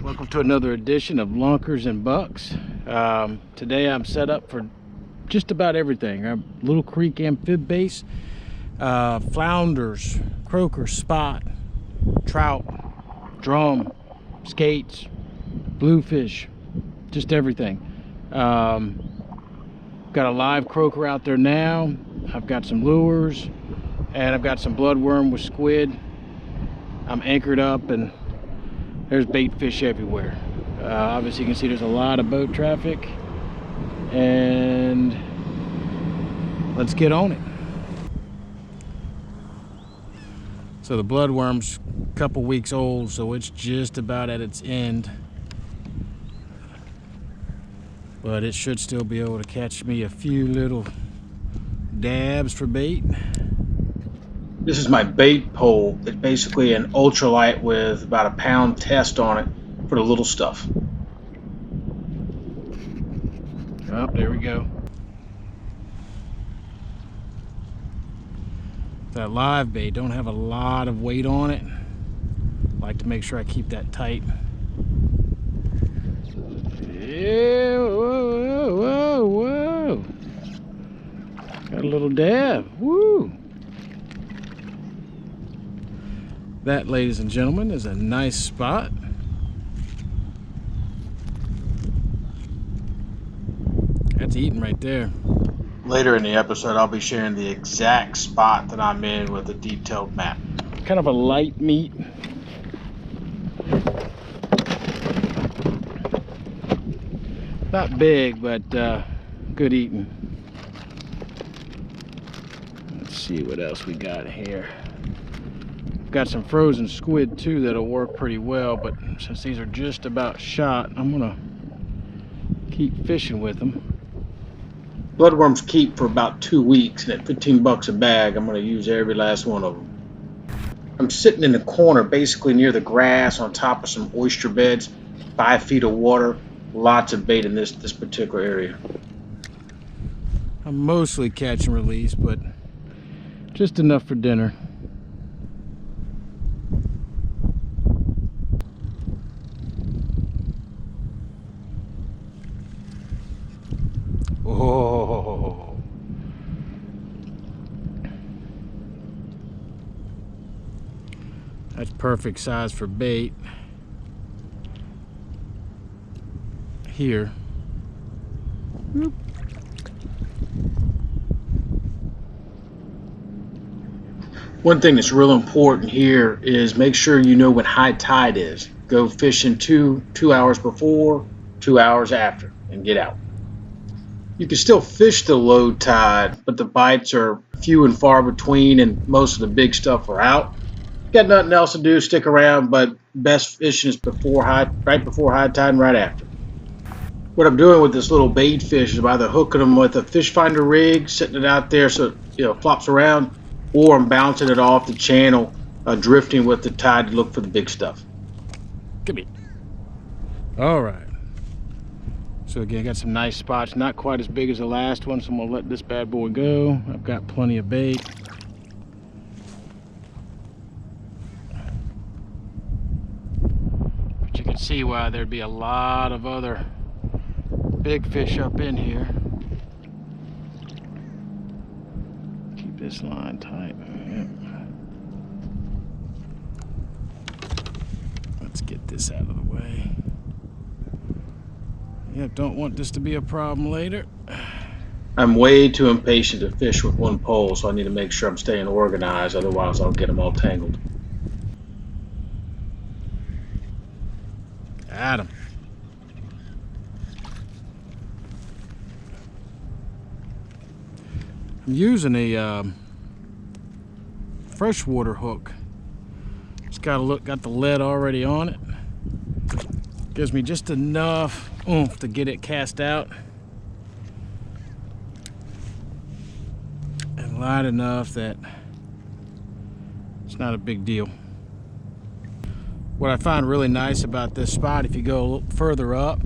Welcome to another edition of Lunkers and Bucks. Today I'm set up for just about everything. Little Creek Amphibious Base, flounders, croaker, spot, trout, drum, skates, bluefish, just everything. Got a live croaker out there now. I've got some lures and I've got some bloodworm with squid. I'm anchored up and there's bait fish everywhere. Obviously you can see there's a lot of boat traffic, and let's get on it. So the bloodworm's a couple weeks old, so it's just about at its end, but it should still be able to catch me a few little dabs for bait. This is my bait pole. It's basically an ultralight with about a pound test on it for the little stuff. Oh, there we go. That live bait don't have a lot of weight on it. I like to make sure I keep that tight. Yeah, whoa, whoa, whoa, whoa. Got a little dab. Woo! That, ladies and gentlemen, is a nice spot. That's eating right there. Later in the episode, I'll be sharing the exact spot that I'm in with a detailed map. Kind of a light meat. Not big, but good eating. Let's see what else we got here. Got some frozen squid too that'll work pretty well, but since these are just about shot, I'm gonna keep fishing with them. Bloodworms keep for about 2 weeks, and at 15 bucks a bag, I'm gonna use every last one of them. I'm sitting in the corner, basically near the grass, on top of some oyster beds, 5 feet of water, lots of bait in this particular area. I'm mostly catch and release, but just enough for dinner. Oh, that's perfect size for bait. Here. Whoop. One thing that's real important here is make sure you know when high tide is. Go fishing two hours before, 2 hours after, and get out. You can still fish the low tide, but the bites are few and far between, and most of the big stuff are out. Got nothing else to do, stick around, but best fishing is right before high tide and right after. What I'm doing with this little bait fish is I'm either hooking them with a fish finder rig, setting it out there so it flops around, or I'm bouncing it off the channel, drifting with the tide to look for the big stuff. Come here. All right. So again, got some nice spots, not quite as big as the last one, so I'm gonna let this bad boy go. I've got plenty of bait. But you can see why there'd be a lot of other big fish up in here. Keep this line tight. Yep. Let's get this out of the way. Yep, don't want this to be a problem later. I'm way too impatient to fish with one pole, so I need to make sure I'm staying organized, otherwise I'll get them all tangled. Got him. I'm using a freshwater hook. It's got the lead already on it. Gives me just enough oomph to get it cast out, and light enough that it's not a big deal. What I find really nice about this spot, if you go a little further up,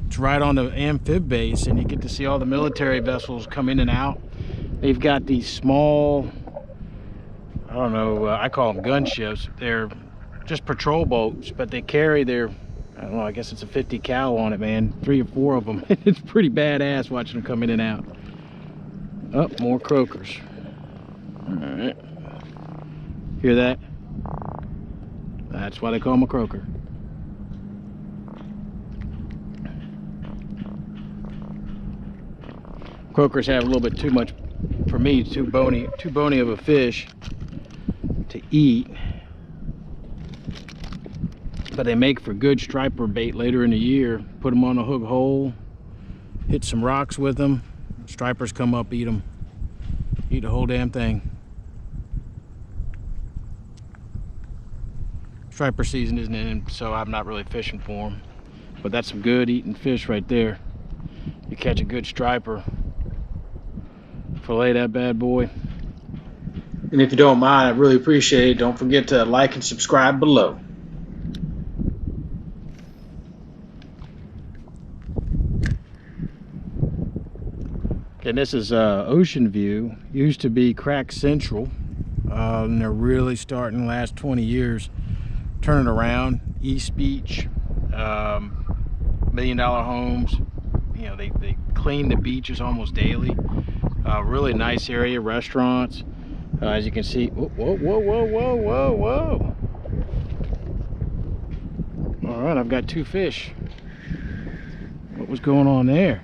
it's right on the amphib base, and you get to see all the military vessels come in and out. They've got these small, I don't know, I call them gunships. They're just patrol boats, but they carry their I don't know, I guess it's a 50 cal on it, man. 3 or 4 of them. It's pretty badass watching them come in and out. Oh, more croakers. All right. Hear that? That's why they call them a croaker. Croakers have a little bit too much, for me, too bony of a fish to eat. But they make for good striper bait later in the year. Put them on a hook hole, hit some rocks with them. Stripers come up, eat them. Eat the whole damn thing. Striper season isn't in, so I'm not really fishing for them. But that's some good eating fish right there. You catch a good striper, fillet that bad boy. And if you don't mind, I'd really appreciate it. Don't forget to like and subscribe below. And this is Ocean View. Used to be Crack Central, and they're really starting the last 20 years turning around. East Beach, $1 million homes. You know, they clean the beaches almost daily. Really nice area, restaurants. As you can see, whoa, whoa, whoa, whoa, whoa, whoa. All right, I've got 2 fish. What was going on there?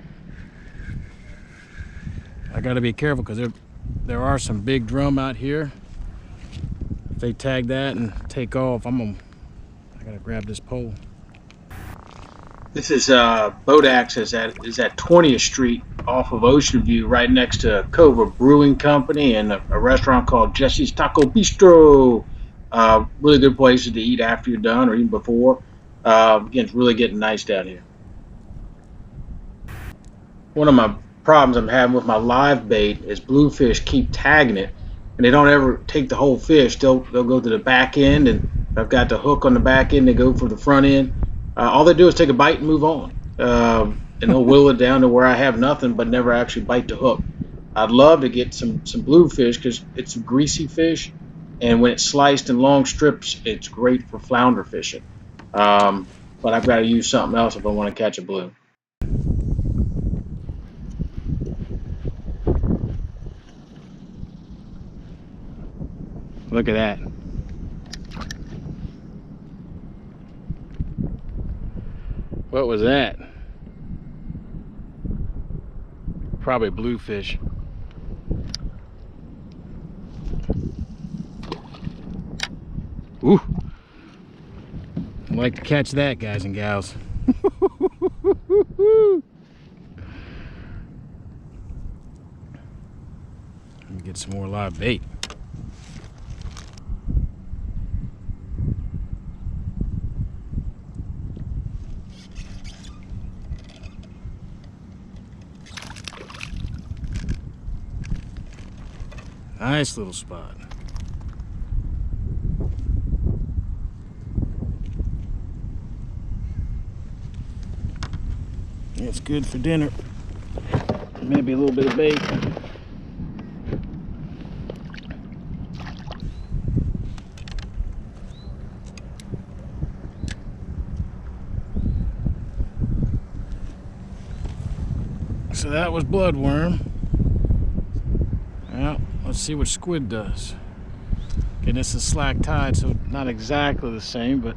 I got to be careful because there are some big drum out here. If they tag that and take off, I got to grab this pole. This is boat access is at 20th Street off of Ocean View, right next to Cobra Brewing Company and a restaurant called Jesse's Taco Bistro. Really good places to eat after you're done or even before. Again, it's really getting nice down here. One of my problems I'm having with my live bait is bluefish keep tagging it, and they don't ever take the whole fish. They'll go to the back end, and I've got the hook on the back end. They go for the front end. All they do is take a bite and move on, and they'll whittle it down to where I have nothing, but never actually bite the hook. I'd love to get some bluefish because it's a greasy fish, and when it's sliced in long strips, it's great for flounder fishing. But I've got to use something else if I want to catch a blue. Look at that. What was that? Probably bluefish. Ooh. I'd like to catch that, guys and gals. Let me get some more live bait. Nice little spot. It's good for dinner. Maybe a little bit of bait. So that was bloodworm. Well, let's see what squid does. Okay, this is slack tide, so not exactly the same, but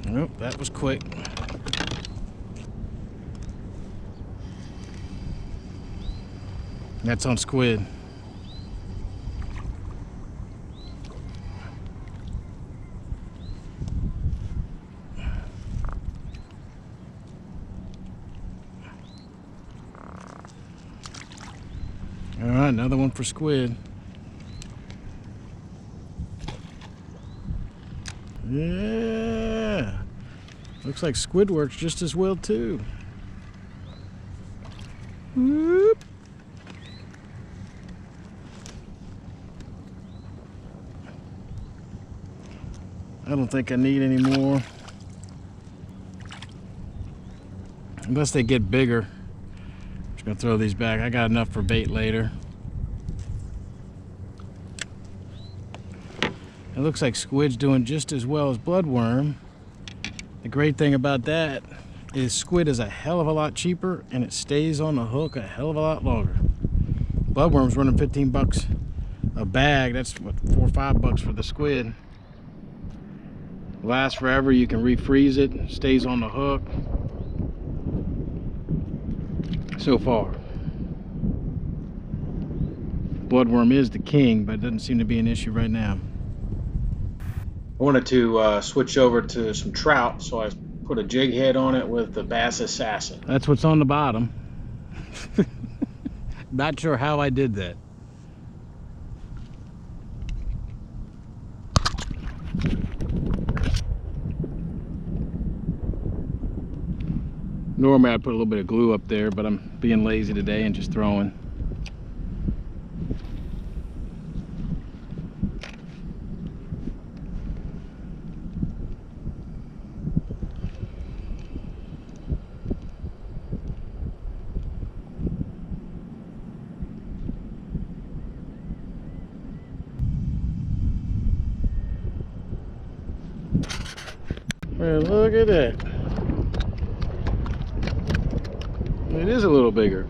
nope, that was quick. That's on squid. All right, another one for squid. Yeah. Looks like squid works just as well too. Whoop. I don't think I need any more. Unless they get bigger. I'm just gonna throw these back. I got enough for bait later. It looks like squid's doing just as well as bloodworm. The great thing about that is squid is a hell of a lot cheaper and it stays on the hook a hell of a lot longer. Bloodworm's running 15 bucks a bag. That's what, $4 or $5 for the squid. Lasts forever. You can refreeze it. Stays on the hook. So far, bloodworm is the king, but it doesn't seem to be an issue right now. I wanted to switch over to some trout, so I put a jig head on it with the Bass Assassin. That's what's on the bottom. Not sure how I did that. Normally I'd put a little bit of glue up there, but I'm being lazy today and just throwing. Well, look at that. It is a little bigger.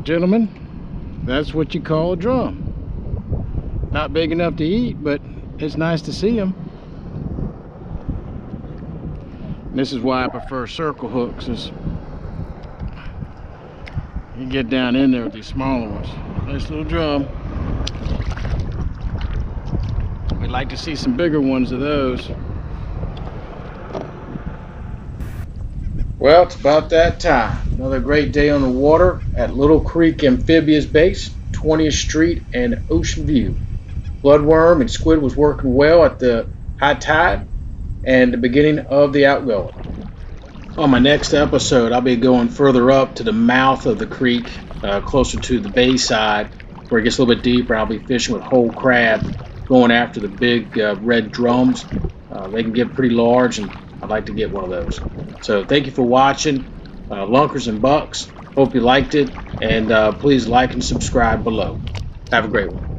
Gentlemen, that's what you call a drum. Not big enough to eat, but it's nice to see them. This is why I prefer circle hooks, is you get down in there with these smaller ones. Nice little drum. We'd like to see some bigger ones of those. Well, it's about that time. Another great day on the water at Little Creek Amphibious Base, 20th Street and Ocean View. Bloodworm and squid was working well at the high tide and the beginning of the outgoing. On my next episode, I'll be going further up to the mouth of the creek, closer to the bay side, where it gets a little bit deeper. I'll be fishing with whole crab, going after the big red drums. They can get pretty large, and I'd like to get one of those. So thank you for watching, Lunkers and Bucks. Hope you liked it, and please like and subscribe below. Have a great one.